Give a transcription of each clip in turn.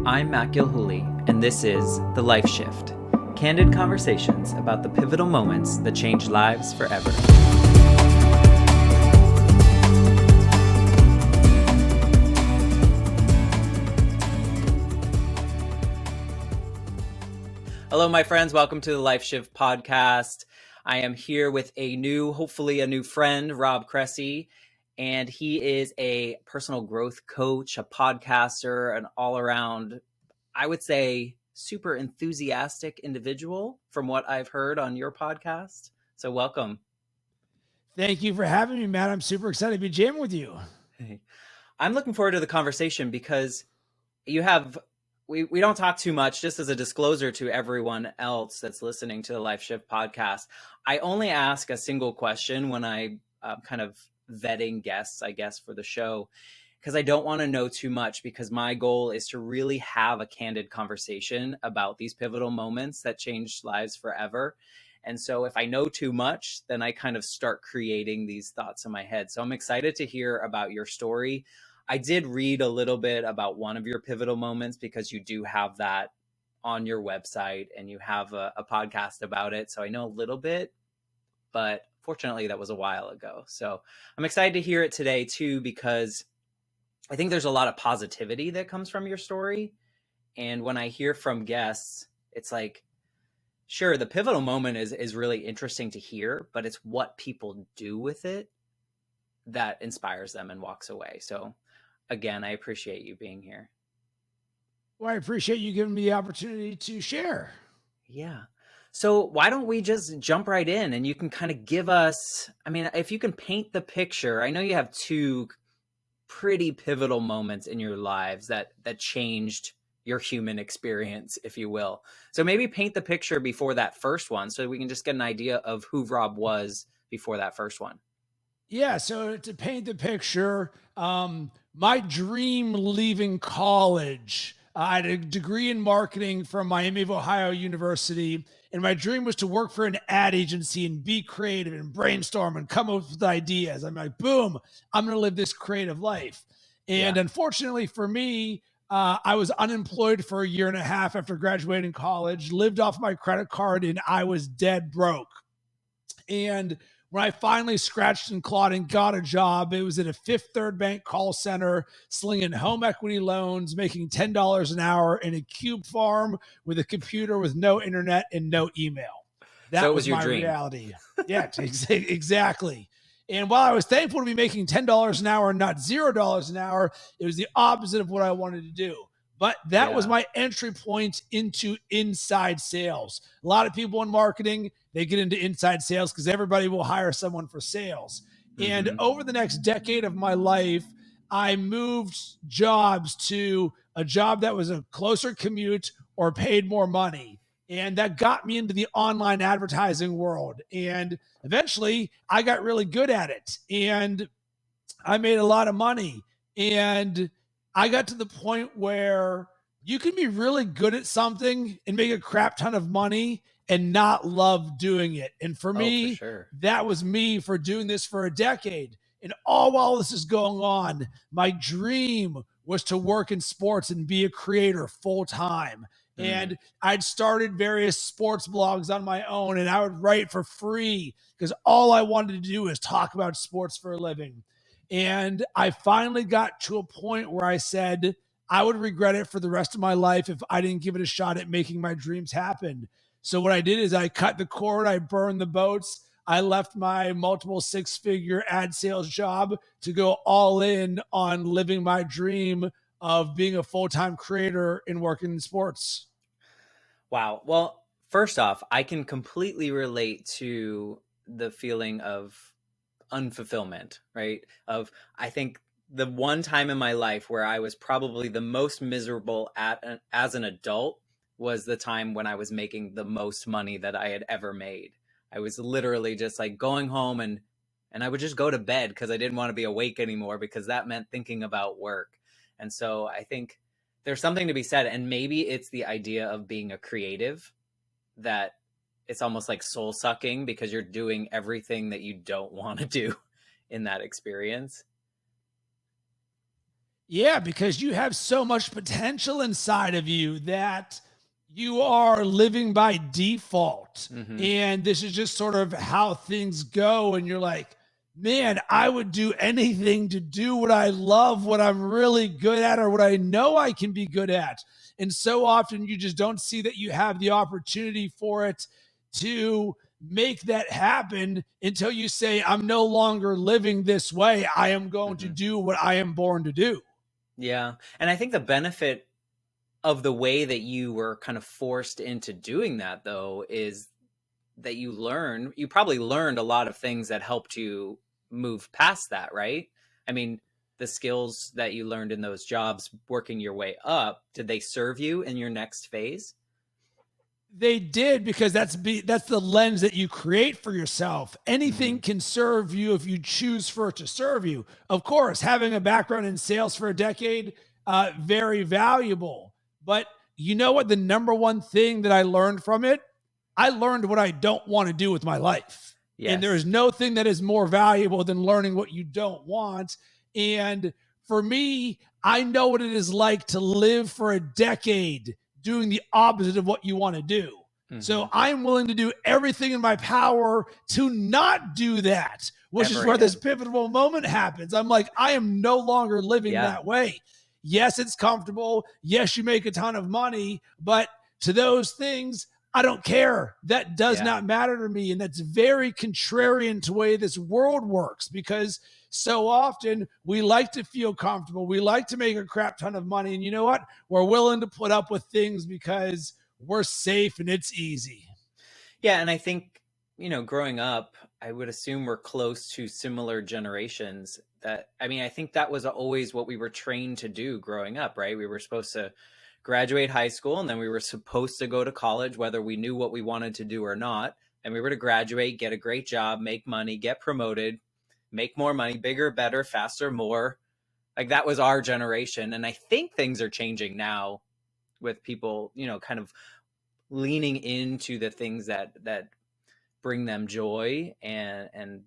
I'm Matt Gilhooly, and this is The Life Shift, candid conversations about the pivotal moments that change lives forever. Hello, my friends. Welcome to the Life Shift podcast. I am here with hopefully a new friend, Rob Cressy, and he is a personal growth coach, a podcaster, an all-around, I would say, super enthusiastic individual from what I've heard on your podcast. So welcome. Thank you for having me, Matt. I'm super excited to be jamming with you. I'm looking forward to the conversation because we don't talk too much. Just as a disclosure to everyone else that's listening to the Life Shift podcast, I only ask a single question when I kind of vetting guests, I guess, for the show, because I don't want to know too much, because my goal is to really have a candid conversation about these pivotal moments that changed lives forever. And so if I know too much, then I kind of start creating these thoughts in my head. So I'm excited to hear about your story. I did read a little bit about one of your pivotal moments because you do have that on your website and you have a podcast about it. So I know a little bit, but fortunately that was a while ago. So I'm excited to hear it today too, because I think there's a lot of positivity that comes from your story. And when I hear from guests, it's like, sure, the pivotal moment is really interesting to hear, but it's what people do with it that inspires them and walks away. So again, I appreciate you being here. Well, I appreciate you giving me the opportunity to share. Yeah. So why don't we just jump right in, and you can kind of give us, if you can paint the picture. I know you have two pretty pivotal moments in your lives that changed your human experience, if you will. So maybe paint the picture before that first one so we can just get an idea of who Rob was before that first one. Yeah, so to paint the picture, my dream leaving college, I had a degree in marketing from Miami of Ohio University, and my dream was to work for an ad agency and be creative and brainstorm and come up with ideas. I'm like, boom, I'm going to live this creative life. And unfortunately for me, I was unemployed for a year and a half after graduating college, lived off my credit card, and I was dead broke. And when I finally scratched and clawed and got a job, it was at a Fifth Third Bank call center, slinging home equity loans, making $10 an hour in a cube farm with a computer with no internet and no email. That was your my dream. reality. Yeah, exactly. And while I was thankful to be making $10 an hour and not $0 an hour, it was the opposite of what I wanted to do. But that was my entry point into inside sales. A lot of people in marketing, they get into inside sales because everybody will hire someone for sales. Mm-hmm. And over the next decade of my life, I moved jobs to a job that was a closer commute or paid more money. And that got me into the online advertising world. And eventually I got really good at it. And I made a lot of money. And I got to the point where you can be really good at something and make a crap ton of money and not love doing it. And for me, for sure, that was me for doing this for a decade. And all while this is going on, my dream was to work in sports and be a creator full time. And I'd started various sports blogs on my own, and I would write for free because all I wanted to do was talk about sports for a living. And I finally got to a point where I said I would regret it for the rest of my life if I didn't give it a shot at making my dreams happen. So what I did is I cut the cord, I burned the boats, I left my multiple six-figure ad sales job to go all in on living my dream of being a full-time creator and working in sports. Wow. Well, first off, I can completely relate to the feeling of unfulfillment, right? I think the one time in my life where I was probably the most miserable as an adult was the time when I was making the most money that I had ever made. I was literally just like going home and I would just go to bed because I didn't want to be awake anymore, because that meant thinking about work. And so I think there's something to be said, and maybe it's the idea of being a creative, that it's almost like soul sucking because you're doing everything that you don't want to do in that experience. Yeah, because you have so much potential inside of you that you are living by default. Hmm. And this is just sort of how things go. And you're like, man, I would do anything to do what I love, what I'm really good at, or what I know I can be good at. And so often you just don't see that you have the opportunity for it to make that happen until you say, I'm no longer living this way. I am going to Hmm. do what I am born to do. Yeah. And I think the benefit of the way that you were kind of forced into doing that, though, is that you probably learned a lot of things that helped you move past that, right? I mean, the skills that you learned in those jobs working your way up, did they serve you in your next phase? They did, because that's the lens that you create for yourself. Hmm. Anything can serve you if you choose for it to serve you. Of course, having a background in sales for a decade, very valuable. But you know what? The number one thing that I learned from it, I learned what I don't want to do with my life. And there is Yes. no thing that is more valuable than learning what you don't want. And for me, I know what it is like to live for a decade doing the opposite of what you want to do. Hmm. So I'm willing to do everything in my power to not do that, which is Ever where this again. pivotal moment happens. I'm like, I am no longer living Yeah. that way. Yes, it's comfortable. Yes, you make a ton of money, but to those things, I don't care. That does Yeah. not matter to me. And that's very contrarian to the way this world works, because so often we like to feel comfortable. We like to make a crap ton of money. And you know what? We're willing to put up with things because we're safe and it's easy. Yeah. And I think, growing up, I would assume we're close to similar generations that, I mean, I think that was always what we were trained to do growing up, right? We were supposed to graduate high school and then we were supposed to go to college, whether we knew what we wanted to do or not. And we were to graduate, get a great job, make money, get promoted, make more money, bigger, better, faster, more. Like that was our generation. And I think things are changing now with people, kind of leaning into the things that bring them joy and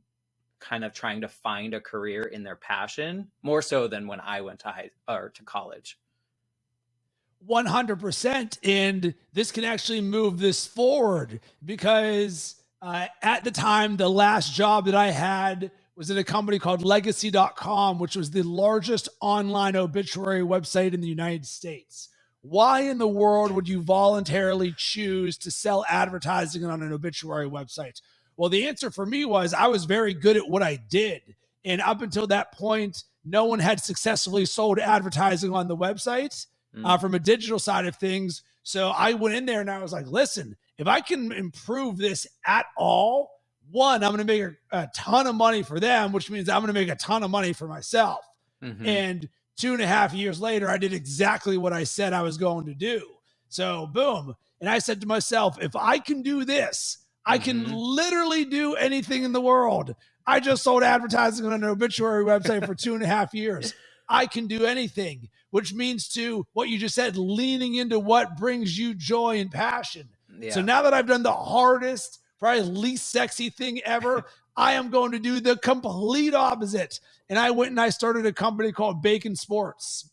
kind of trying to find a career in their passion more so than when I went to high or to college. 100%. And this can actually move this forward, because at the time, the last job that I had was at a company called legacy.com, which was the largest online obituary website in the United States. Why in the world would you voluntarily choose to sell advertising on an obituary website? Well, the answer for me was I was very good at what I did. And up until that point, no one had successfully sold advertising on the website Mm. from a digital side of things. So I went in there and I was like, listen, if I can improve this at all, one, I'm going to make a ton of money for them, which means I'm going to make a ton of money for myself. Hmm. And 2.5 years later, I did exactly what I said I was going to do. So, boom. And I said to myself, if I can do this, I can Hmm. literally do anything in the world. I just sold advertising on an obituary website for 2.5 years. I can do anything, which means, to what you just said, leaning into what brings you joy and passion. So Yeah. now that I've done the hardest, probably least sexy thing ever, I am going to do the complete opposite. And I went and I started a company called Bacon Sports.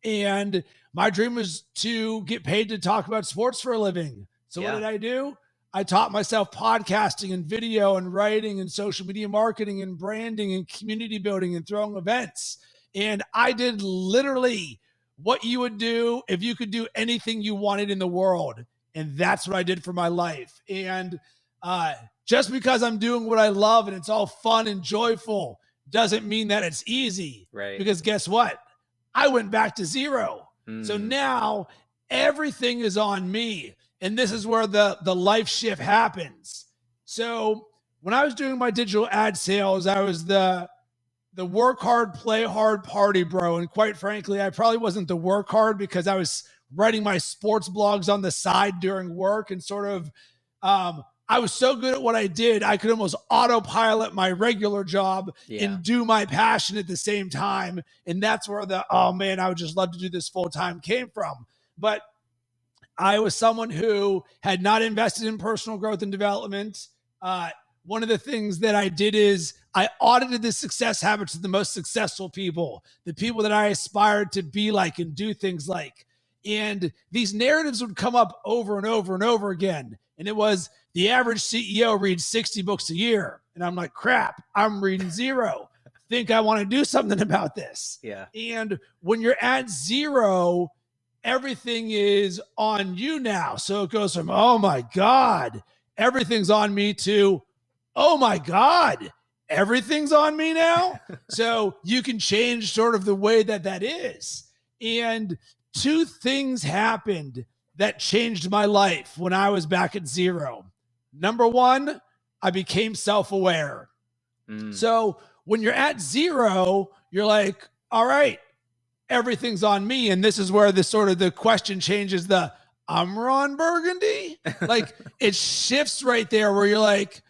And my dream was to get paid to talk about sports for a living. So what Yeah. did I do? I taught myself podcasting and video and writing and social media marketing and branding and community building and throwing events. And I did literally what you would do if you could do anything you wanted in the world. And that's what I did for my life. And uh, just because I'm doing what I love and it's all fun and joyful doesn't mean that it's easy. Right. Because guess what? I went back to zero. So Mm. now everything is on me. And this is where the life shift happens. So when I was doing my digital ad sales, I was the work hard, play hard party bro. And quite frankly, I probably wasn't the work hard, because I was writing my sports blogs on the side during work, and sort of I was so good at what I did, I could almost autopilot my regular job Yeah. and do my passion at the same time. And that's where the, oh man, I would just love to do this full time came from. But I was someone who had not invested in personal growth and development. one of the things that I did is I audited the success habits of the most successful people, the people that I aspired to be like and do things like. And these narratives would come up over and over and over again. And it was the average CEO reads 60 books a year. And I'm like, crap, I'm reading zero. Think I want to do something about this. Yeah. And when you're at zero, everything is on you now. So it goes from, oh my God, everything's on me to, oh my God, everything's on me now. So you can change sort of the way that is. And two things happened that changed my life when I was back at zero. Number one, I became self-aware. So when you're at zero, you're like, all right, everything's on me. And this is where the sort of the question changes the I'm Ron Burgundy. Like it shifts right there where you're like,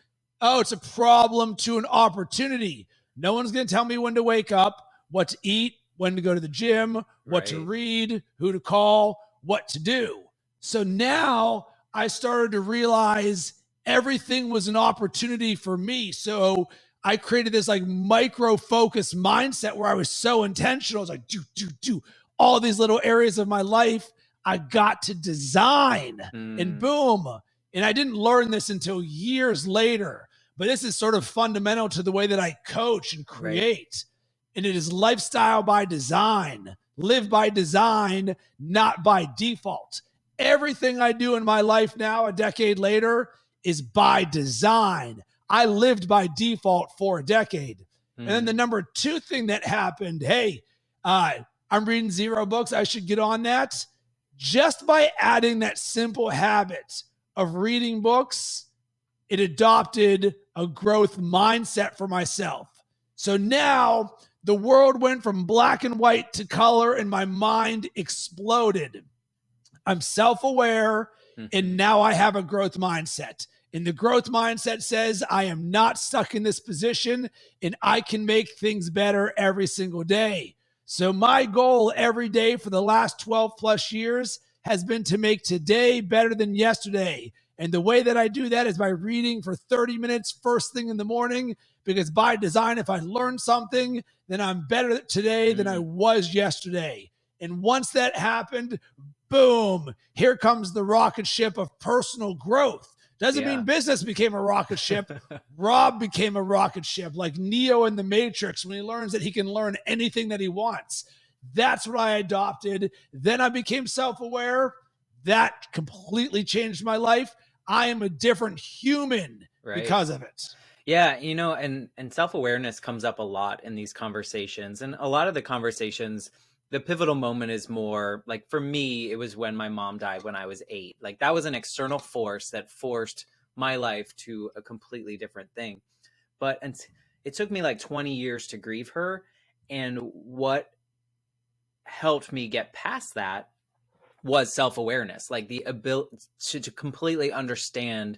oh, it's a problem to an opportunity. No one's going to tell me when to wake up, what to eat, when to go to the gym, what to read, who to call, what to do. So now I started to realize everything was an opportunity for me. So I created this like micro focus mindset where I was so intentional. I was like, do all these little areas of my life I got to design and boom. And I didn't learn this until years later, but this is sort of fundamental to the way that I coach and create. And it is lifestyle by design, live by design, not by default. Everything I do in my life now, a decade later, is by design. I lived by default for a decade. And then the number two thing that happened, hey, I'm reading zero books. I should get on that. Just by adding that simple habit of reading books, it adopted a growth mindset for myself. So now the world went from black and white to color and my mind exploded. I'm self-aware and now I have a growth mindset. And the growth mindset says I am not stuck in this position and I can make things better every single day. So my goal every day for the last 12 plus years has been to make today better than yesterday. And the way that I do that is by reading for 30 minutes first thing in the morning, because by design, if I learn something, then I'm better today than I was yesterday. And once that happened, boom, here comes the rocket ship of personal growth. Doesn't mean business became a rocket ship. Rob became a rocket ship, like Neo in the Matrix when he learns that he can learn anything that he wants. That's what I adopted. Then I became self-aware. That completely changed my life. I am a different human because of it. Yeah, you know, and self-awareness comes up a lot in these conversations. And a lot of the conversations, the pivotal moment is more like, for me, it was when my mom died when I was 8. Like that was an external force that forced my life to a completely different thing. But it took me like 20 years to grieve her. And what helped me get past that was self-awareness, like the ability to completely understand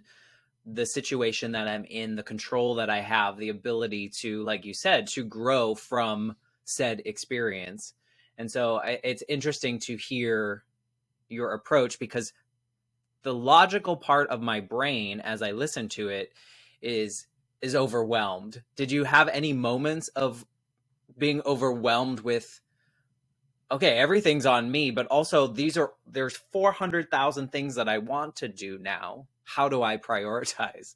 the situation that I'm in, the control that I have, the ability to, like you said, to grow from said experience. And so it's interesting to hear your approach, because the logical part of my brain as I listen to it is overwhelmed. Did you have any moments of being overwhelmed with, okay, everything's on me, but also there's 400,000 things that I want to do now. How do I prioritize?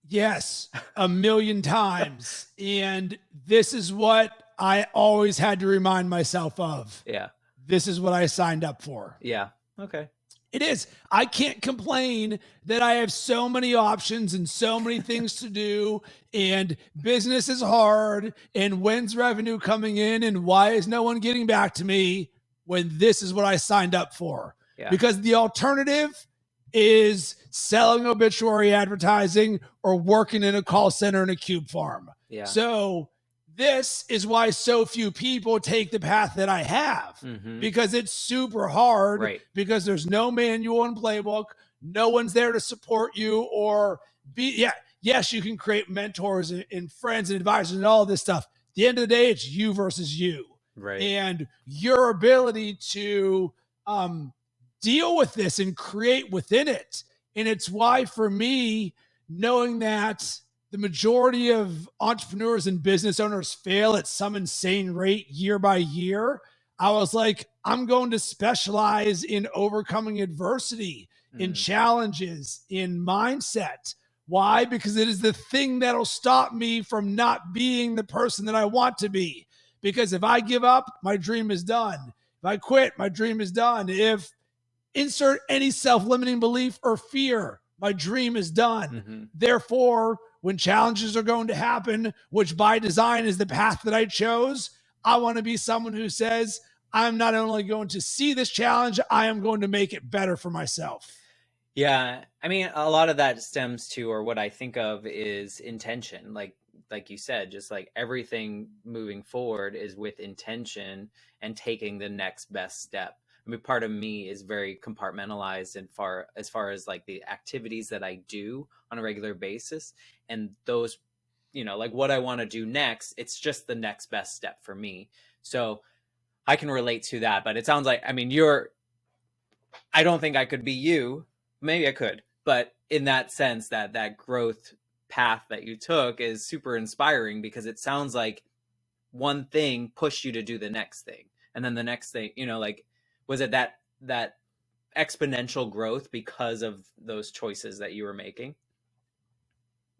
Yes, a million times. And this is what I always had to remind myself of. Yeah. This is what I signed up for. Yeah. Okay. It is. I can't complain that I have so many options and so many things to do, and business is hard, and when's revenue coming in, and why is no one getting back to me, when this is what I signed up for. Yeah. Because the alternative is selling obituary advertising or working in a call center in a cube farm. Yeah. So this is why so few people take the path that I have, because it's super hard, because there's no manual and playbook. No one's there to support you or yes, you can create mentors and friends and advisors and all this stuff. At the end of the day, it's you versus you. Right. And your ability to deal with this and create within it. And it's why for me, knowing that the majority of entrepreneurs and business owners fail at some insane rate year by year, I was like, I'm going to specialize in overcoming adversity, in challenges, in mindset. Why? Because it is the thing that'll stop me from not being the person that I want to be. Because if I give up, my dream is done. If I quit, my dream is done. If insert any self-limiting belief or fear, my dream is done. Therefore, when challenges are going to happen, which by design is the path that I chose, I want to be someone who says, I'm not only going to see this challenge, I am going to make it better for myself. Yeah. I mean, a lot of that stems to, or what I think of is intention. Like you said, just like everything moving forward is with intention and taking the next best step. I mean, part of me is very compartmentalized and as far as like the activities that I do on a regular basis, and those, like what I want to do next, it's just the next best step for me. So I can relate to that, but it sounds like, I mean, I don't think I could be you. Maybe I could, but in that sense, that growth path that you took is super inspiring, because it sounds like one thing pushed you to do the next thing, and then the next thing, like, was it that exponential growth because of those choices that you were making?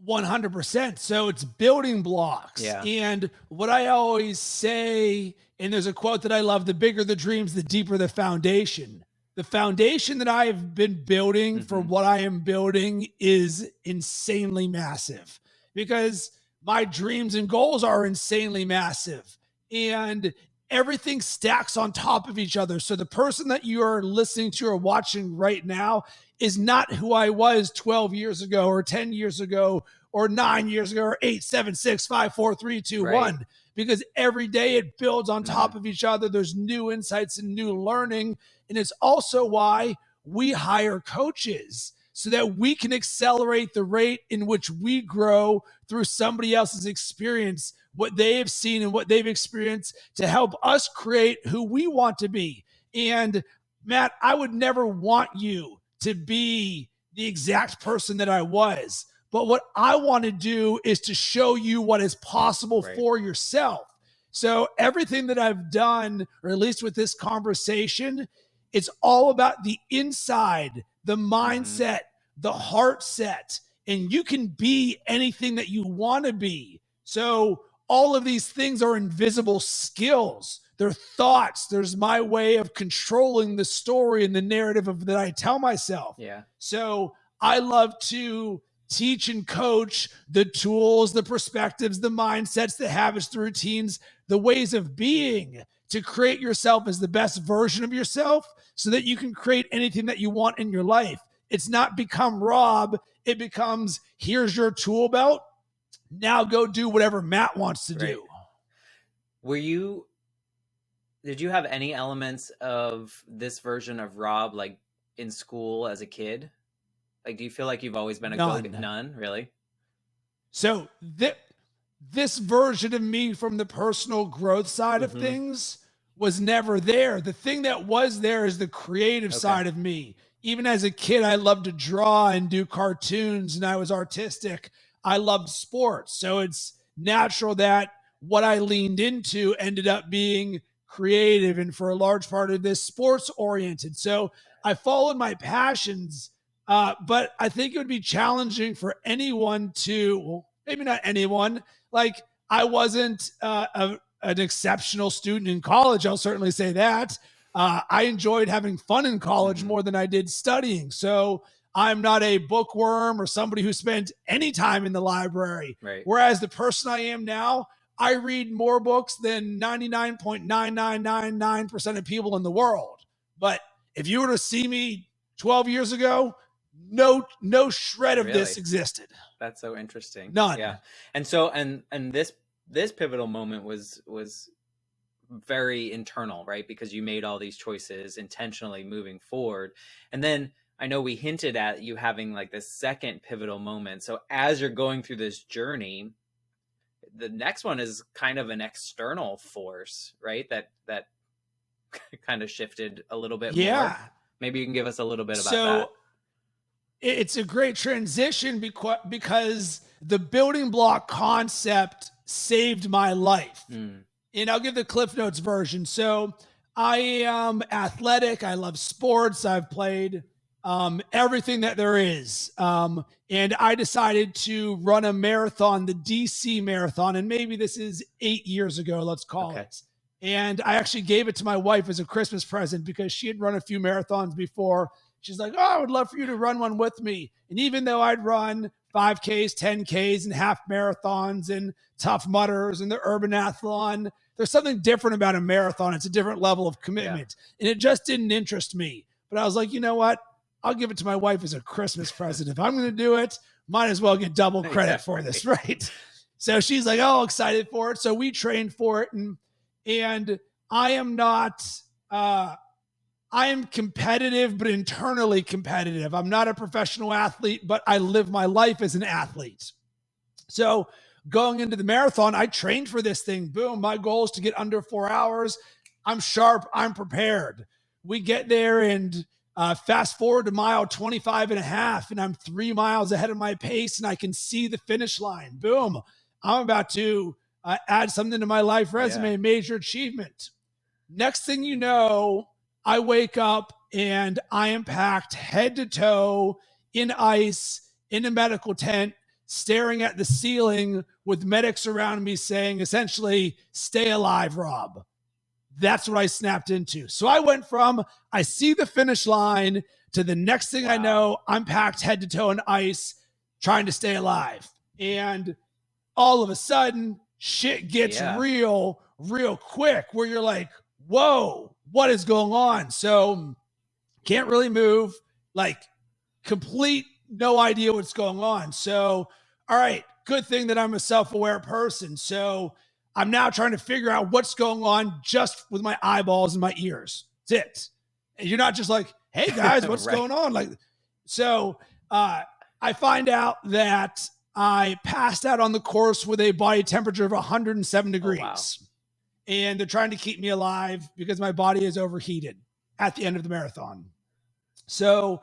100%. So it's building blocks. Yeah. And what I always say, and there's a quote that I love, the bigger the dreams, the deeper the foundation. The foundation that I have been building for what I am building is insanely massive, because my dreams and goals are insanely massive, and everything stacks on top of each other. So the person that you are listening to or watching right now is not who I was 12 years ago or 10 years ago or 9 years ago or 8, 7, 6, 5, 4, 3, 2, 1. Because every day it builds on top of each other. There's new insights and new learning. And it's also why we hire coaches, so that we can accelerate the rate in which we grow through somebody else's experience, what they have seen and what they've experienced, to help us create who we want to be. And Matt, I would never want you to be the exact person that I was. But what I want to do is to show you what is possible for yourself. So everything that I've done, or at least with this conversation, it's all about the inside, the mindset, the heart set, and you can be anything that you want to be. So all of these things are invisible skills. They're thoughts. There's my way of controlling the story and the narrative of that I tell myself. Yeah. So I love to teach and coach the tools, the perspectives, the mindsets, the habits, the routines, the ways of being, to create yourself as the best version of yourself, so that you can create anything that you want in your life. It's not become Rob. It becomes, here's your tool belt. Now go do whatever Matt wants to do. Did you have any elements of this version of Rob, like in school as a kid? Like, do you feel like you've always been a None, really? So this version of me from the personal growth side of things was never there. The thing that was there is the creative side of me. Even as a kid, I loved to draw and do cartoons, and I was artistic. I loved sports. So it's natural that what I leaned into ended up being creative, and for a large part of this, sports oriented. So I followed my passions. But I think it would be challenging for anyone to, well, maybe not anyone. Like, I wasn't an exceptional student in college. I'll certainly say that. I enjoyed having fun in college more than I did studying. So I'm not a bookworm or somebody who spent any time in the library. Whereas the person I am now, I read more books than 99.9999% of people in the world. But if you were to see me 12 years ago, no shred of this existed. That's so interesting. None. Yeah. And so, and this pivotal moment was very internal, right? Because you made all these choices intentionally moving forward. And then I know we hinted at you having like this second pivotal moment. So as you're going through this journey, the next one is kind of an external force, right? That kind of shifted a little bit more. Maybe you can give us a little bit about that. It's a great transition because the building block concept saved my life. And I'll give the Cliff Notes version. So I am athletic. I love sports. I've played everything that there is. And I decided to run a marathon, the DC Marathon. And maybe this is 8 years ago, let's call it. And I actually gave it to my wife as a Christmas present because she had run a few marathons before. She's like, oh, I would love for you to run one with me. And even though I'd run 5Ks, 10Ks, and half marathons and Tough Mudders and the Urban Athlon, there's something different about a marathon. It's a different level of commitment. And it just didn't interest me. But I was like, you know what? I'll give it to my wife as a Christmas present. If I'm going to do it, might as well get double credit for this, right? So she's like, oh, excited for it. So we trained for it. And I am not... I am competitive, but internally competitive. I'm not a professional athlete, but I live my life as an athlete. So going into the marathon, I trained for this thing. Boom. My goal is to get under 4 hours. I'm sharp. I'm prepared. We get there and fast forward to mile 25 and a half, and I'm 3 miles ahead of my pace, and I can see the finish line. Boom. I'm about to add something to my life resume, major achievement. Next thing you know, I wake up and I am packed head to toe in ice, in a medical tent, staring at the ceiling with medics around me saying, essentially, stay alive, Rob. That's what I snapped into. So I went from, I see the finish line, to the next thing I know, I'm packed head to toe in ice, trying to stay alive. And all of a sudden, shit gets real quick, where you're like, whoa, what is going on? So can't really move, like complete no idea what's going on. So, all right, good thing that I'm a self-aware person. So I'm now trying to figure out what's going on just with my eyeballs and my ears. That's it. And you're not just like, hey guys, what's going on? Like, so I find out that I passed out on the course with a body temperature of 107 degrees. Wow. And they're trying to keep me alive because my body is overheated at the end of the marathon. So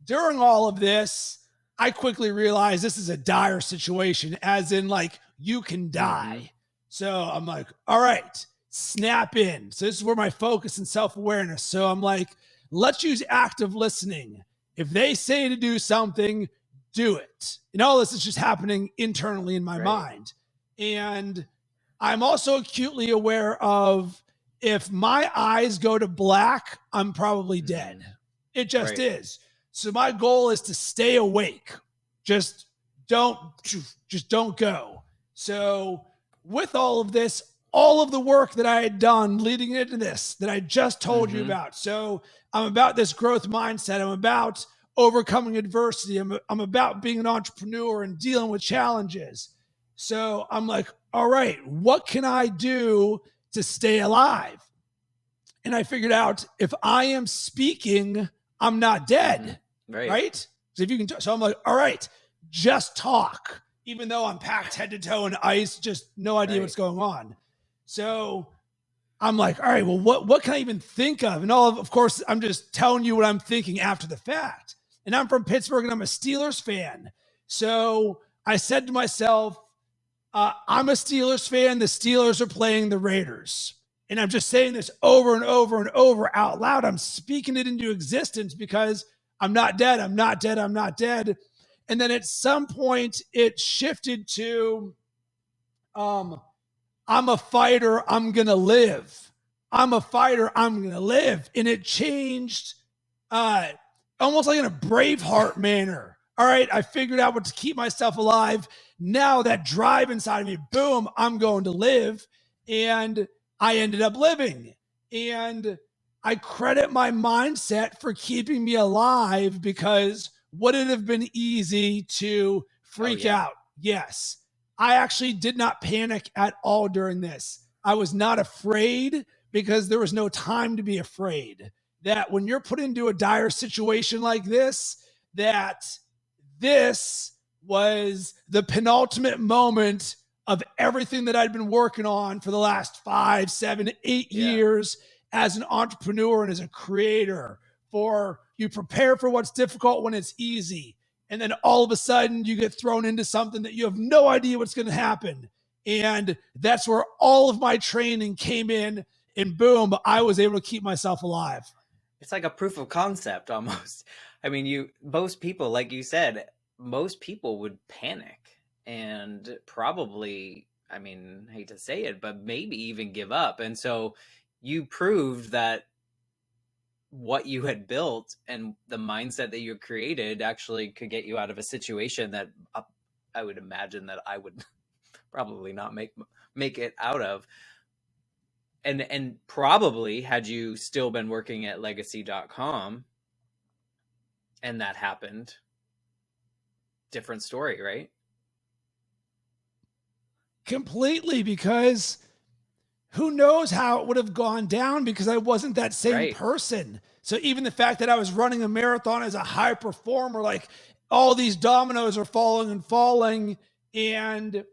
during all of this, I quickly realized this is a dire situation, as in like you can die. So I'm like, all right, snap in. So this is where my focus and self-awareness. So I'm like, let's use active listening. If they say to do something, do it. And all this is just happening internally in my mind. And I'm also acutely aware of, if my eyes go to black, I'm probably dead. It just is. So my goal is to stay awake. Just don't go. So with all of this, all of the work that I had done leading into this, that I just told you about. So I'm about this growth mindset. I'm about overcoming adversity. I'm about being an entrepreneur and dealing with challenges. So I'm like, all right, what can I do to stay alive? And I figured out, if I am speaking, I'm not dead, right? So if you can, so I'm like, all right, just talk, even though I'm packed head to toe in ice, just no idea what's going on. So I'm like, all right, well, what can I even think of? And of course, I'm just telling you what I'm thinking after the fact. And I'm from Pittsburgh and I'm a Steelers fan. So I said to myself, I'm a Steelers fan. The Steelers are playing the Raiders. And I'm just saying this over and over and over out loud. I'm speaking it into existence because I'm not dead. I'm not dead. I'm not dead. And then at some point it shifted to, I'm a fighter. I'm going to live. I'm a fighter. I'm going to live. And it changed almost like in a Braveheart manner. All right, I figured out what to keep myself alive. Now that drive inside of me, boom, I'm going to live. And I ended up living. And I credit my mindset for keeping me alive, because would it have been easy to freak out? Yes. I actually did not panic at all during this. I was not afraid because there was no time to be afraid. That when you're put into a dire situation like this, that this was the penultimate moment of everything that I'd been working on for the last 5, 7, 8 years as an entrepreneur and as a creator, for, you prepare for what's difficult when it's easy. And then all of a sudden you get thrown into something that you have no idea what's going to happen. And that's where all of my training came in, and boom, I was able to keep myself alive. It's like a proof of concept almost. I mean, most people, like you said, most people would panic and probably, I mean, I hate to say it, but maybe even give up. And so you proved that what you had built and the mindset that you created actually could get you out of a situation that I would imagine that I would probably not make it out of. And probably had you still been working at legacy.com and that happened, different story, right? Completely, because who knows how it would have gone down, because I wasn't that same person. So even the fact that I was running a marathon as a high performer, like all these dominoes are falling and falling, and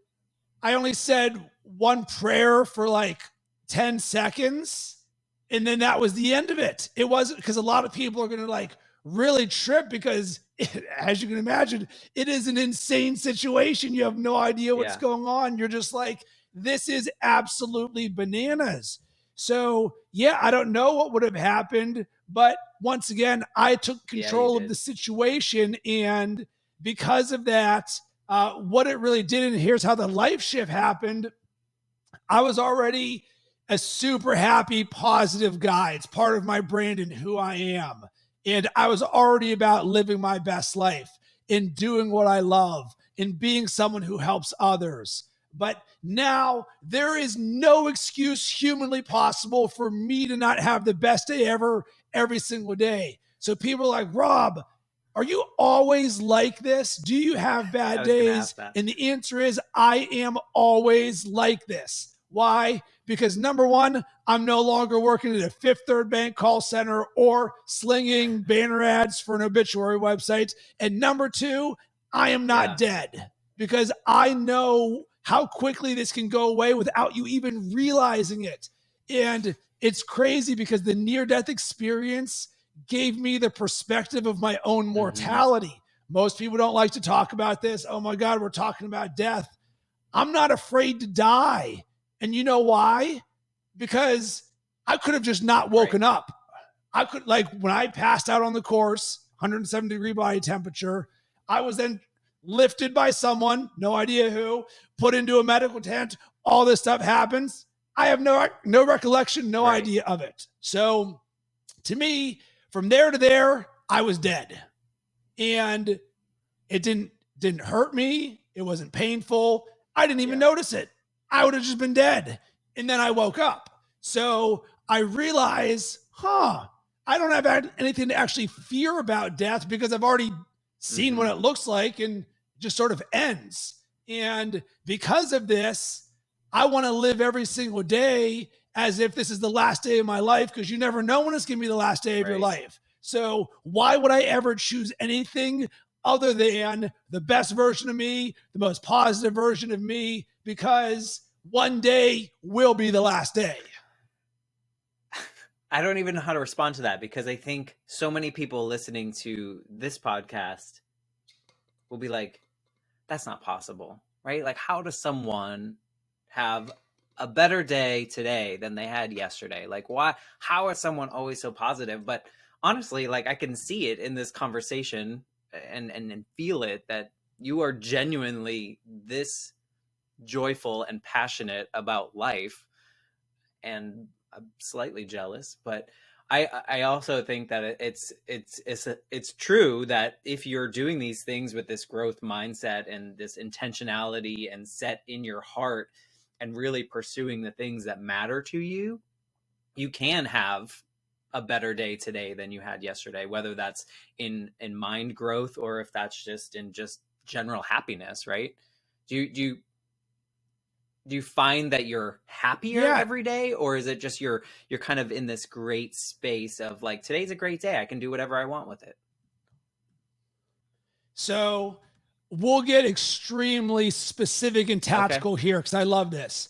I only said one prayer for like 10 seconds, and then that was the end of it. It wasn't, because a lot of people are going to like really trip, because as you can imagine, it is an insane situation. You have no idea what's going on. You're just like, this is absolutely bananas. So yeah, I don't know what would have happened, but once again, I took control of the situation. And because of that, what it really did, and here's how the life shift happened. I was already a super happy, positive guy. It's part of my brand and who I am. And I was already about living my best life and doing what I love and being someone who helps others. But now there is no excuse humanly possible for me to not have the best day ever every single day. So people are like, Rob, are you always like this? Do you have bad days? And the answer is, I am always like this. Why? Because number one, I'm no longer working at a Fifth Third Bank call center or slinging banner ads for an obituary website. And number two, I am not dead, because I know how quickly this can go away without you even realizing it. And it's crazy, because the near-death experience gave me the perspective of my own mortality. Most people don't like to talk about this. Oh my God, we're talking about death. I'm not afraid to die. And you know why? Because I could have just not woken up. I could, like when I passed out on the course, 107-degree body temperature, I was then lifted by someone, no idea who, put into a medical tent. All this stuff happens. I have no recollection, no idea of it. So to me, from there to there, I was dead. And it didn't hurt me. It wasn't painful. I didn't even notice it. I would have just been dead. And then I woke up. So I realized, I don't have anything to actually fear about death, because I've already seen what it looks like, and just sort of ends. And because of this, I want to live every single day as if this is the last day of my life, because you never know when it's going to be the last day of your life. So why would I ever choose anything other than the best version of me, the most positive version of me? Because one day will be the last day. I don't even know how to respond to that, because I think so many people listening to this podcast will be like, that's not possible, right? Like, how does someone have a better day today than they had yesterday? Like, why? How is someone always so positive? But honestly, like, I can see it in this conversation and feel it, that you are genuinely this joyful and passionate about life. And I'm slightly jealous, but I also think that it's true that if you're doing these things with this growth mindset and this intentionality and set in your heart and really pursuing the things that matter to you, you can have a better day today than you had yesterday, whether that's in mind growth or if that's just in just general happiness, right? Do you find that you're happier every day, or is it just you're kind of in this great space of like, today's a great day, I can do whatever I want with it? So we'll get extremely specific and tactical here, because I love this.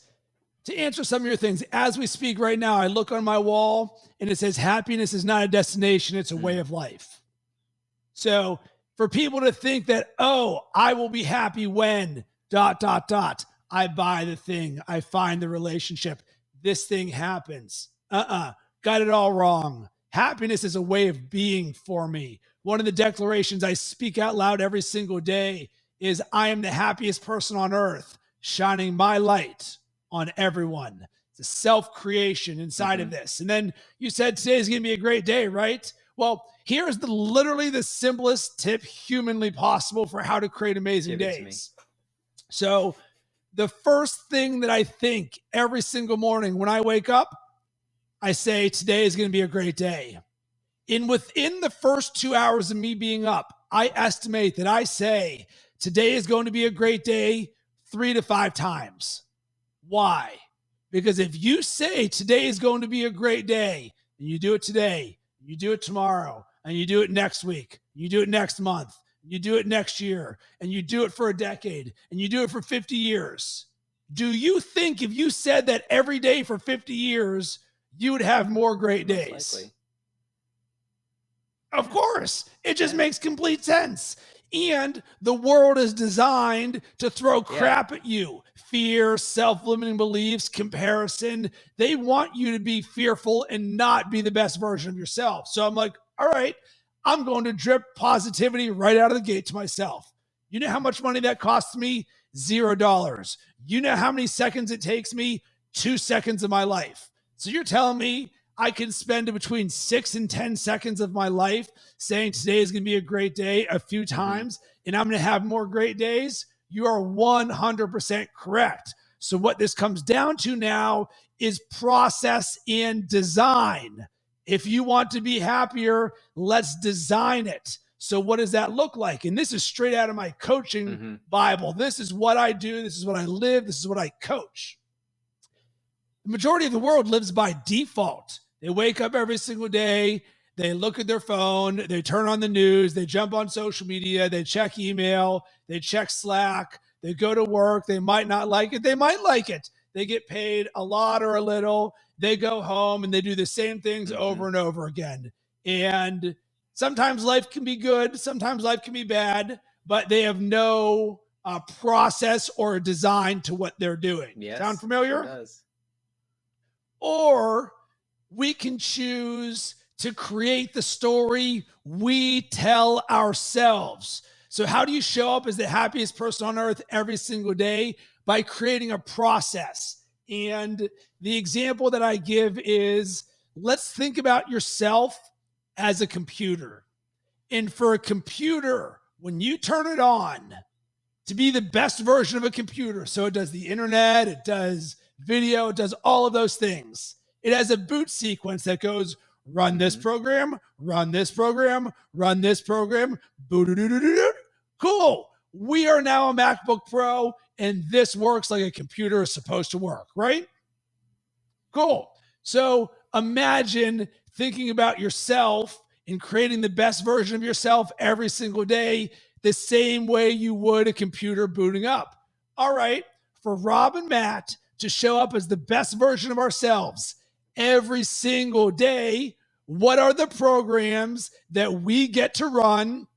To answer some of your things, as we speak right now, I look on my wall and it says, happiness is not a destination, it's a way of life. So for people to think that, oh, I will be happy when ... I buy the thing, I find the relationship, this thing happens. Got it all wrong. Happiness is a way of being for me. One of the declarations I speak out loud every single day is, I am the happiest person on earth, shining my light on everyone. It's a self-creation inside of this. And then you said today is going to be a great day, right? Well, here's literally the simplest tip humanly possible for how to create amazing days. So the first thing that I think every single morning when I wake up, I say, today is going to be a great day. And within the first 2 hours of me being up, I estimate that I say, today is going to be a great day 3 to 5 times. Why? Because if you say today is going to be a great day, and you do it today, you do it tomorrow, and you do it next week, you do it next month, you do it next year, and you do it for a decade, and you do it for 50 years, do you think if you said that every day for 50 years, you would have more great days? Likely. Of course. It just makes complete sense. And the world is designed to throw crap at you. Fear, self-limiting beliefs, comparison. They want you to be fearful and not be the best version of yourself. So I'm like, all right, I'm going to drip positivity right out of the gate to myself. You know how much money that costs me? $0. You know how many seconds it takes me? 2 seconds of my life. So you're telling me I can spend between 6 and 10 seconds of my life saying today is going to be a great day a few times, and I'm going to have more great days? You are 100% correct. So what this comes down to now is process and design. If you want to be happier, let's design it. So what does that look like? And this is straight out of my coaching Bible. This is what I do. This is what I live. This is what I coach. The majority of the world lives by default. They wake up every single day. They look at their phone. They turn on the news. They jump on social media. They check email. They check Slack. They go to work. They might not like it. They might like it. They get paid a lot or a little. They go home and they do the same things over and over again. And sometimes life can be good. Sometimes life can be bad, but they have no process or design to what they're doing. Sound familiar? It does. Or we can choose to create the story we tell ourselves. So how do you show up as the happiest person on earth every single day? By creating a process. And the example that I give is, let's think about yourself as a computer. And for a computer, when you turn it on to be the best version of a computer, so it does the internet, it does video, it does all of those things. It has a boot sequence that goes, run this program, run this program, run this program, boot. Cool. We are now a MacBook Pro, and this works like a computer is supposed to work, right? Cool. So imagine thinking about yourself and creating the best version of yourself every single day, the same way you would a computer booting up. All right, for Rob and Matt to show up as the best version of ourselves every single day, what are the programs that we get to run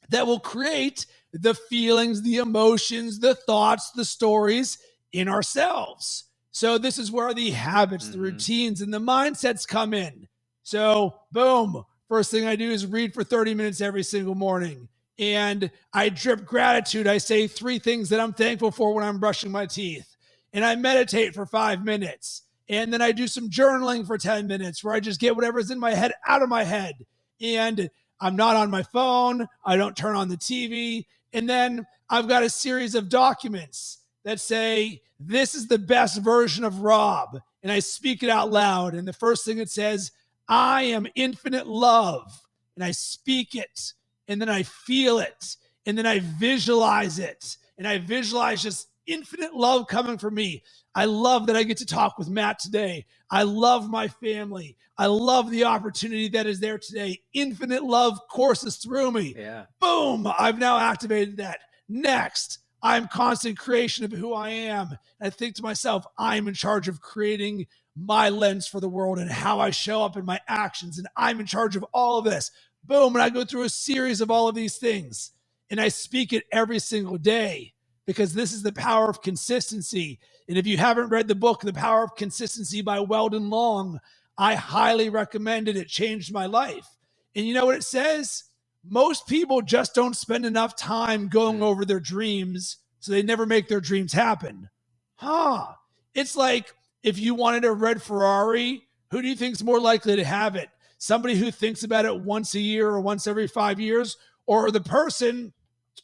that will create the feelings, the emotions, the thoughts, the stories in ourselves? So this is where the habits, the routines, and the mindsets come in. So boom, first thing I do is read for 30 minutes every single morning. And I drip gratitude. I say 3 things that I'm thankful for when I'm brushing my teeth. And I meditate for 5 minutes. And then I do some journaling for 10 minutes where I just get whatever's in my head out of my head. And I'm not on my phone. I don't turn on the TV. And then I've got a series of documents that say, this is the best version of Rob. And I speak it out loud. And the first thing it says, I am infinite love. And I speak it. And then I feel it. And then I visualize it. And I visualize just infinite love coming from me. I love that I get to talk with Matt today. I love my family. I love the opportunity that is there today. Infinite love courses through me. Yeah. Boom. I've now activated that. Next, I'm constant creation of who I am. And I think to myself, I'm in charge of creating my lens for the world and how I show up in my actions. And I'm in charge of all of this. Boom. And I go through a series of all of these things. And I speak it every single day because this is the power of consistency. And if you haven't read the book, The Power of Consistency by Weldon Long, I highly recommend it. It changed my life. And you know what it says? Most people just don't spend enough time going over their dreams, so they never make their dreams happen. It's like if you wanted a red Ferrari, who do you think is more likely to have it? Somebody who thinks about it once a year or once every 5 years, or the person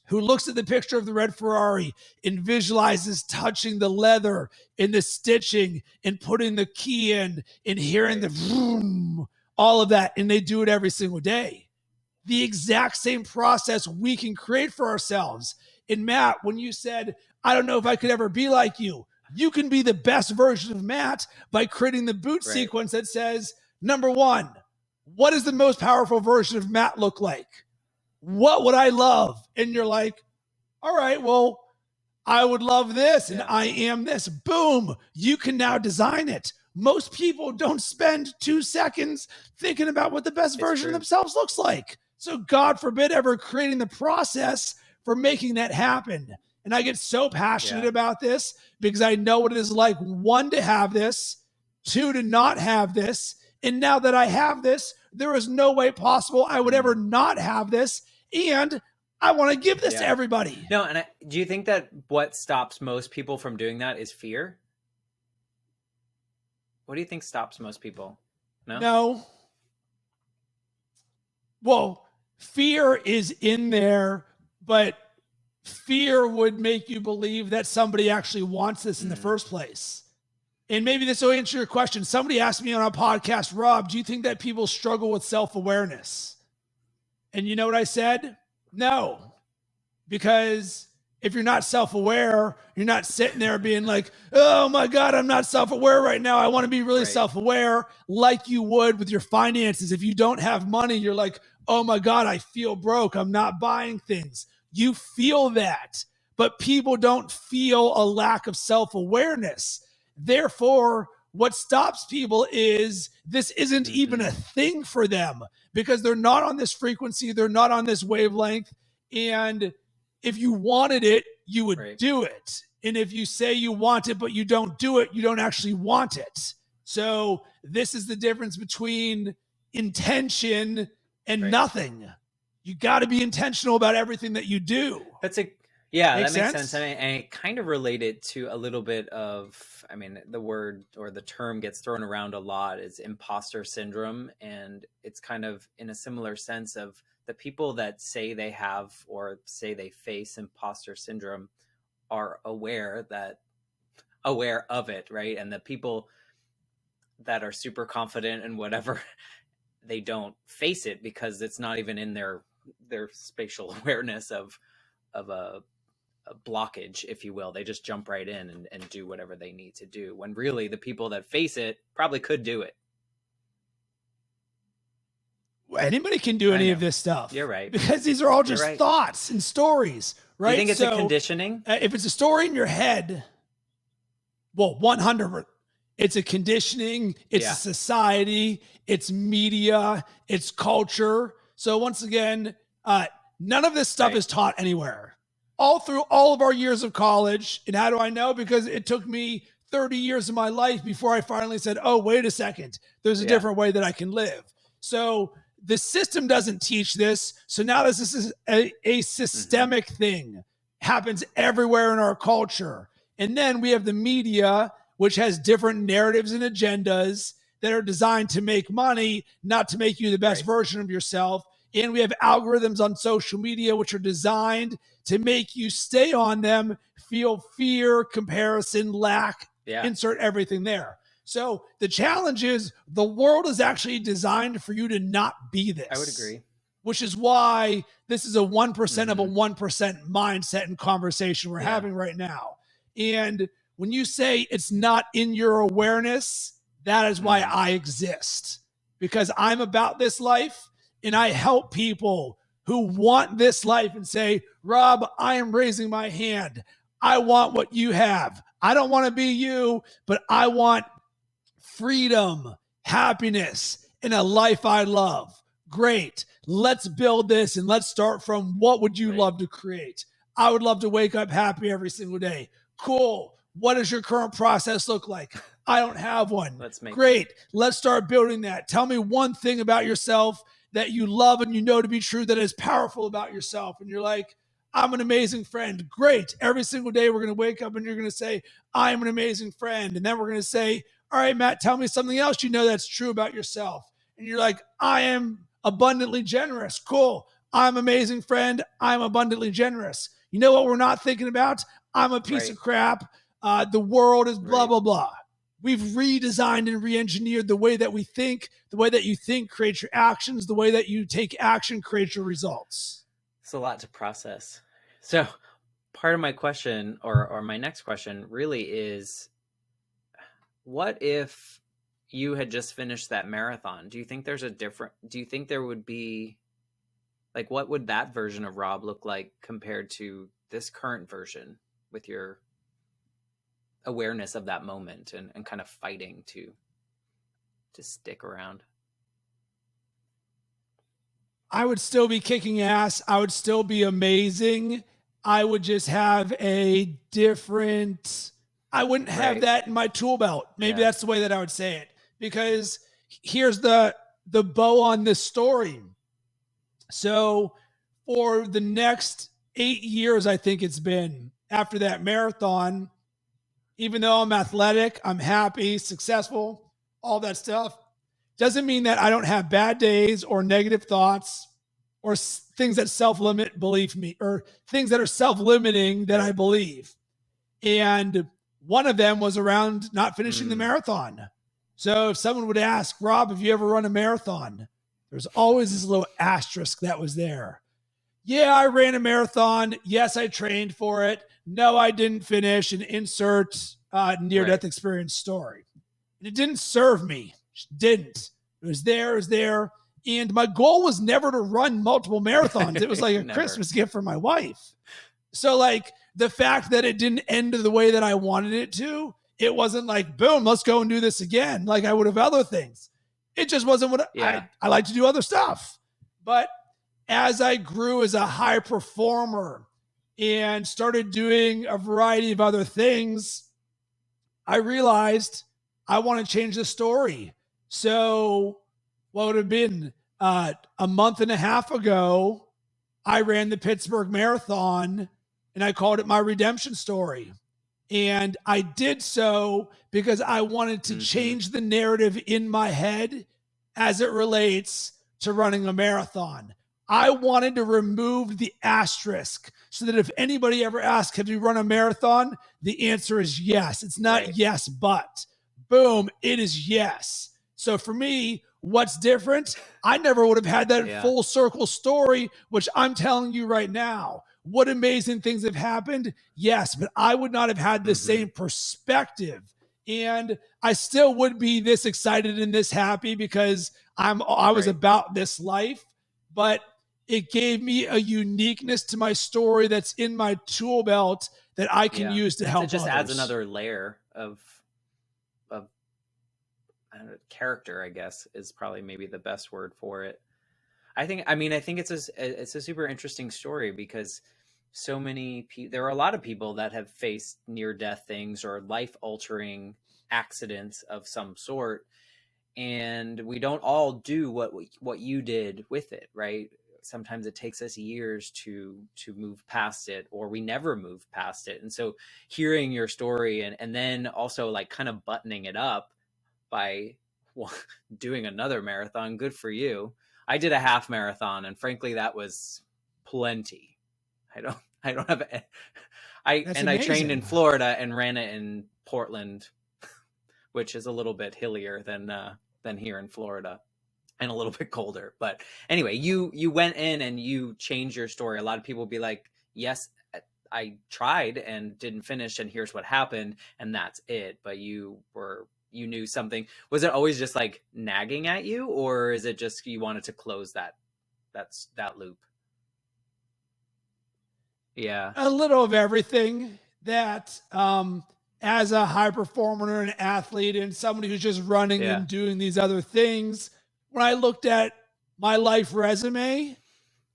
who looks at the picture of the red Ferrari and visualizes touching the leather and the stitching and putting the key in and hearing the vroom, all of that, and they do it every single day. The exact same process we can create for ourselves. And Matt, when you said, I don't know if I could ever be like you can be the best version of Matt by creating the boot sequence that says, number one, what does the most powerful version of Matt look like? What would I love? And you're like, all right, well, I would love this and I am this. Boom, you can now design it. Most people don't spend 2 seconds thinking about what the best version of themselves looks like. So God forbid ever creating the process for making that happen. And I get so passionate about this because I know what it is like, 1, to have this, 2, to not have this. And now that I have this, there is no way possible I would ever not have this. And I want to give this to everybody. No, and do you think that what stops most people from doing that is fear? What do you think stops most people? No. Well, fear is in there, but fear would make you believe that somebody actually wants this in the first place. And maybe this will answer your question. Somebody asked me on a podcast, Rob, do you think that people struggle with self-awareness? And you know what I said? No. Because if you're not self-aware, you're not sitting there being like, oh my God, I'm not self-aware right now. I want to be really self-aware, like you would with your finances. If you don't have money, you're like, oh my God, I feel broke. I'm not buying things. You feel that, but people don't feel a lack of self-awareness. Therefore, what stops people is this isn't even a thing for them because they're not on this frequency. They're not on this wavelength. And if you wanted it, you would do it. And if you say you want it, but you don't do it, you don't actually want it. So this is the difference between intention and nothing. You got to be intentional about everything that you do. That makes sense. And I kind of relate it to a little bit of, the word or the term gets thrown around a lot is imposter syndrome. And it's kind of in a similar sense of the people that say they have or say they face imposter syndrome are aware of it, right? And the people that are super confident and whatever, they don't face it because it's not even in their spatial awareness of a blockage, if you will. They just jump right in and do whatever they need to do, when really the people that face it probably could do it. Anybody can do any of this stuff. You're right. Because these are all just thoughts and stories, right? You think it's a conditioning? If it's a story in your head, well, 100%. It's a conditioning. It's a society. It's media. It's culture. So once again, none of this stuff is taught anywhere. All through all of our years of college. And how do I know? Because it took me 30 years of my life before I finally said, oh, wait a second. There's a different way that I can live. So the system doesn't teach this. So now this is a systemic thing. Happens everywhere in our culture. And then we have the media, which has different narratives and agendas that are designed to make money, not to make you the best version of yourself. And we have algorithms on social media, which are designed to make you stay on them, feel fear, comparison, lack, insert everything there. So the challenge is the world is actually designed for you to not be this. I would agree. Which is why this is a 1% of a 1% mindset and conversation we're having right now. And when you say it's not in your awareness, that is why I exist. Because I'm about this life and I help people who want this life and say, Rob, I am raising my hand. I want what you have. I don't want to be you, but I want freedom, happiness, and a life I love. Great. let's build this and let's start from what would you Right. love to create? I would love to wake up happy every single day. Cool. What does your current process look like? I don't have one. Let's make Great. Let's start building that. Tell me one thing about yourself that you love and you know to be true that is powerful about yourself. And you're like, I'm an amazing friend. Great. Every single day we're going to wake up and you're going to say, I am an amazing friend. And then we're going to say, all right, Matt, tell me something else you know that's true about yourself. And you're like, I am abundantly generous. Cool. I'm an amazing friend. I'm abundantly generous. You know what we're not thinking about? I'm a piece of crap. The world is blah, blah, blah. We've redesigned and re-engineered the way that we think. The way that you think creates your actions. The way that you take action creates your results. It's a lot to process. So part of my question or my next question really is, what if you had just finished that marathon? Do you think there would be, like, what would that version of Rob look like compared to this current version with your awareness of that moment and kind of fighting to stick around? I would still be kicking ass. I would still be amazing. I would just have a different, I wouldn't have that in my tool belt. Maybe that's the way that I would say it, because here's the bow on this story. So for the next 8 years, I think it's been, after that marathon, even though I'm athletic, I'm happy, successful, all that stuff, doesn't mean that I don't have bad days or negative thoughts or things that self-limit believe me, or things that are self-limiting that I believe. And one of them was around not finishing the marathon. So if someone would ask, Rob, have you ever run a marathon? There's always this little asterisk that was there. Yeah, I ran a marathon. Yes, I trained for it. No, I didn't finish, and insert near-death experience story. And it didn't serve me. It didn't. It was there. And my goal was never to run multiple marathons. It was like a Christmas gift for my wife. So like the fact that it didn't end the way that I wanted it to, it wasn't like, boom, let's go and do this again. Like I would have other things. It just wasn't what I like to do other stuff. But as I grew as a high performer and started doing a variety of other things, I realized I want to change the story. So what would have been a month and a half ago, I ran the Pittsburgh Marathon and I called it my redemption story. And I did so because I wanted to change the narrative in my head as it relates to running a marathon. I wanted to remove the asterisk so that if anybody ever asks, have you run a marathon? The answer is yes. It's not yes, but. Boom, it is yes. So for me, what's different? I never would have had that full circle story, which I'm telling you right now. What amazing things have happened? Yes, but I would not have had the same perspective. And I still would be this excited and this happy because I was about this life, but it gave me a uniqueness to my story that's in my tool belt that I can use to help others. It just adds another layer of character, I guess, is probably maybe the best word for it. I think it's a super interesting story because so many people, there are a lot of people that have faced near-death things or life-altering accidents of some sort, and we don't all do what you did with it, right? Sometimes it takes us years to move past it, or we never move past it. And so hearing your story and then also like kind of buttoning it up by doing another marathon, good for you. I did a half marathon, and frankly, that was plenty. I don't have. I trained in Florida and ran it in Portland, which is a little bit hillier than here in Florida, and a little bit colder. But anyway, you went in and you changed your story. A lot of people will be like, yes, I tried and didn't finish, and here's what happened, and that's it. But you knew something. Was it always just like nagging at you, or is it just you wanted to close that loop? Yeah. A little of everything. That as a high performer and an athlete and somebody who's just running and doing these other things, when I looked at my life resume,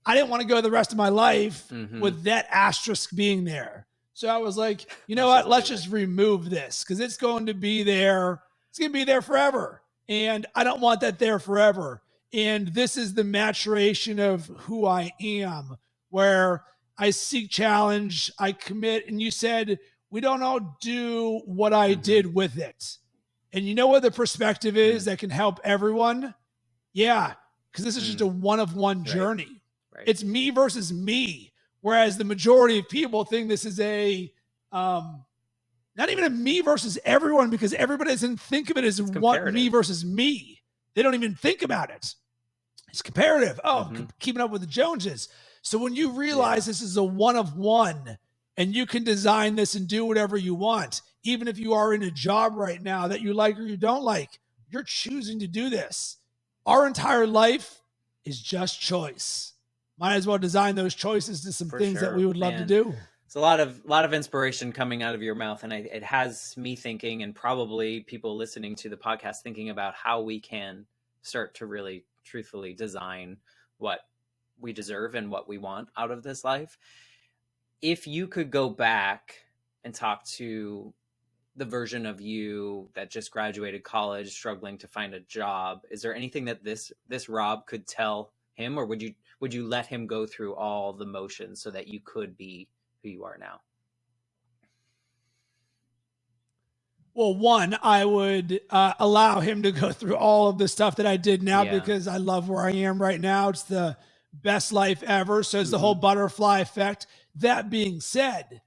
I didn't want to go the rest of my life with that asterisk being there. So I was like, you know what? Let's just remove this because it's going to be there. It's going to be there forever. And I don't want that there forever. And this is the maturation of who I am, where I seek challenge, I commit. And you said, we don't all do what I did with it. And you know what the perspective is that can help everyone? Yeah, because this is just a one-of-one journey. Right. It's me versus me. Whereas the majority of people think this is a, not even a me versus everyone, because everybody doesn't think of it as one me versus me. They don't even think about it. It's comparative. Oh, keeping up with the Joneses. So when you realize this is a one-of-one and you can design this and do whatever you want, even if you are in a job right now that you like or you don't like, you're choosing to do this. Our entire life is just choice. Might as well design those choices to some things that we would love to do. It's a lot of inspiration coming out of your mouth, and it has me thinking, and probably people listening to the podcast thinking about how we can start to really truthfully design what we deserve and what we want out of this life. If you could go back and talk to the version of you that just graduated college, struggling to find a job, is there anything that this Rob could tell him, or would you let him go through all the motions so that you could be who you are now? Well, one, I would allow him to go through all of the stuff that I did now because I love where I am right now. It's the best life ever. So it's the whole butterfly effect. That being said,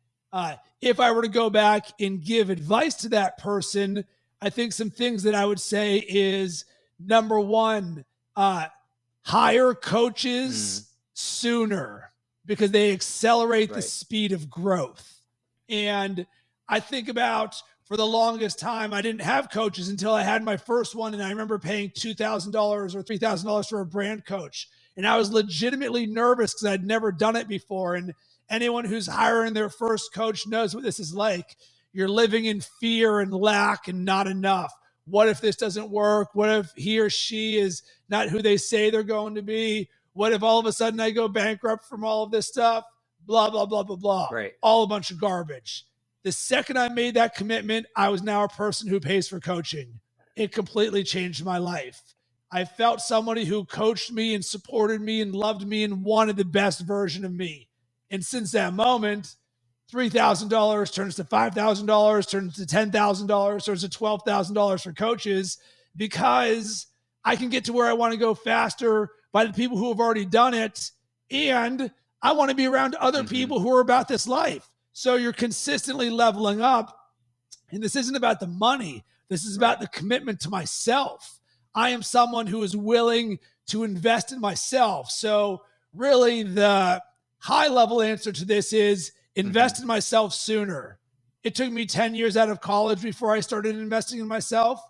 if I were to go back and give advice to that person, I think some things that I would say is, number one, hire coaches sooner because they accelerate the speed of growth. And I think about, for the longest time, I didn't have coaches until I had my first one. And I remember paying $2,000 or $3,000 for a brand coach. And I was legitimately nervous because I'd never done it before. And anyone who's hiring their first coach knows what this is like. You're living in fear and lack and not enough. What if this doesn't work? What if he or she is not who they say they're going to be? What if all of a sudden I go bankrupt from all of this stuff? Blah, blah, blah, blah, blah. Right. All a bunch of garbage. The second I made that commitment, I was now a person who pays for coaching. It completely changed my life. I felt somebody who coached me and supported me and loved me and wanted the best version of me. And since that moment, $3,000 turns to $5,000, turns to $10,000, turns to $12,000 for coaches, because I can get to where I want to go faster by the people who have already done it. And I want to be around other people who are about this life. So you're consistently leveling up. And this isn't about the money. This is about the commitment to myself. I am someone who is willing to invest in myself. So really the high level answer to this is invest in myself sooner. It took me 10 years out of college before I started investing in myself.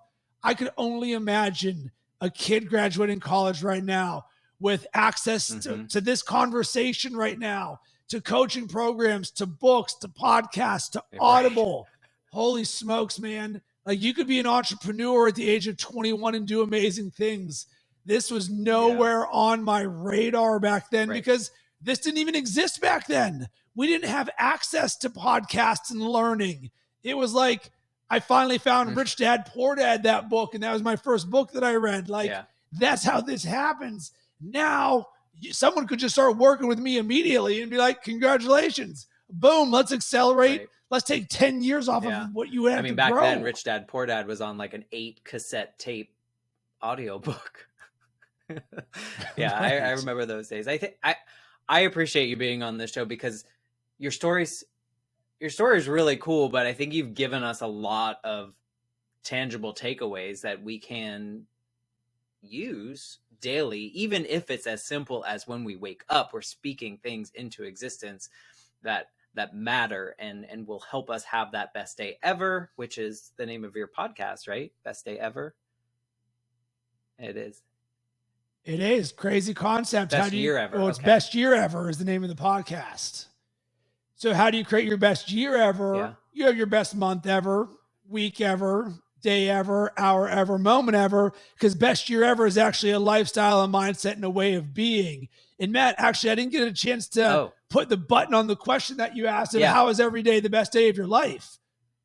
I could only imagine a kid graduating college right now with access to this conversation right now, to coaching programs, to books, to podcasts, to Audible. Holy smokes, man. Like, you could be an entrepreneur at the age of 21 and do amazing things. This was nowhere on my radar back then because this didn't even exist back then. We didn't have access to podcasts and learning. It was like, I finally found Rich Dad, Poor Dad, that book, and that was my first book that I read. Like, that's how this happens. Now, someone could just start working with me immediately and be like, congratulations. Boom, let's accelerate. Right. Let's take 10 years off of what you have to grow. I mean, back then, Rich Dad, Poor Dad was on like an 8 cassette tape audiobook. I remember those days. I appreciate you being on this show because your story is really cool, but I think you've given us a lot of tangible takeaways that we can use daily, even if it's as simple as when we wake up, we're speaking things into existence that matter and will help us have that best day ever, which is the name of your podcast, right? Best Day Ever. It is. It is. Crazy concept. Best year ever. Well, it's Best Year Ever is the name of the podcast. So how do you create your best year ever? Yeah. You have your best month ever, week ever, day ever, hour ever, moment ever, because best year ever is actually a lifestyle, a mindset, and a way of being. And Matt, actually, I didn't get a chance to put the button on the question that you asked of how is every day the best day of your life?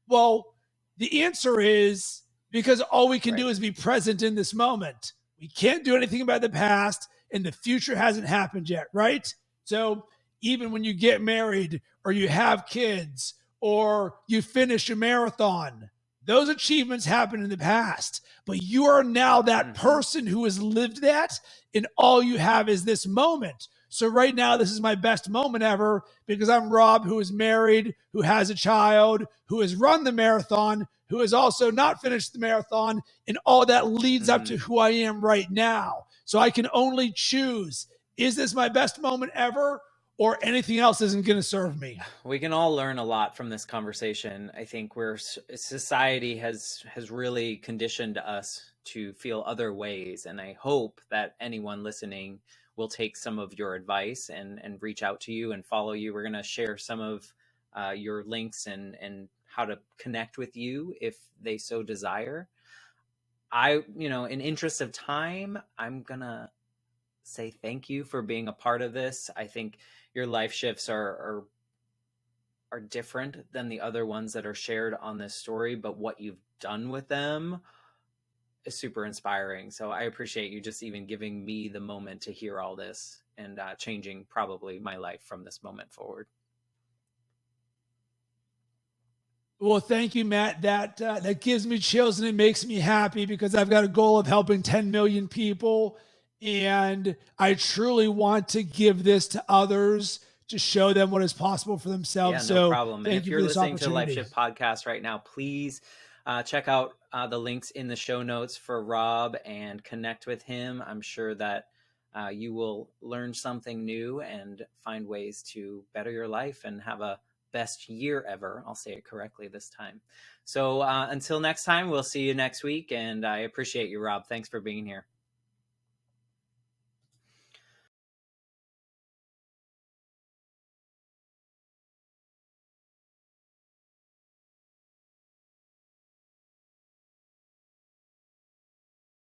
Well, the answer is because all we can do is be present in this moment. We can't do anything about the past, and the future hasn't happened yet, right? So even when you get married or you have kids or you finish a marathon, those achievements happened in the past, but you are now that person who has lived that, and all you have is this moment. So right now, this is my best moment ever because I'm Rob, who is married, who has a child, who has run the marathon, who has also not finished the marathon, and all that leads up to who I am right now. So I can only choose, is this my best moment ever, or anything else isn't going to serve me? We can all learn a lot from this conversation. I think society has really conditioned us to feel other ways, and I hope that anyone listening will take some of your advice and reach out to you and follow you. We're going to share some of your links and how to connect with you if they so desire. In interest of time, I'm going to say thank you for being a part of this. I think your life shifts are different than the other ones that are shared on this story, but what you've done with them is super inspiring. So I appreciate you just even giving me the moment to hear all this and changing probably my life from this moment forward. Well, thank you, Matt. That gives me chills and it makes me happy because I've got a goal of helping 10 million people. And I truly want to give this to others to show them what is possible for themselves. Yeah, no problem. Thank And if you you're for this listening to the opportunity. Life Shift podcast right now, please check out the links in the show notes for Rob and connect with him. I'm sure that you will learn something new and find ways to better your life and have a best year ever. I'll say it correctly this time. So until next time, we'll see you next week. And I appreciate you, Rob. Thanks for being here.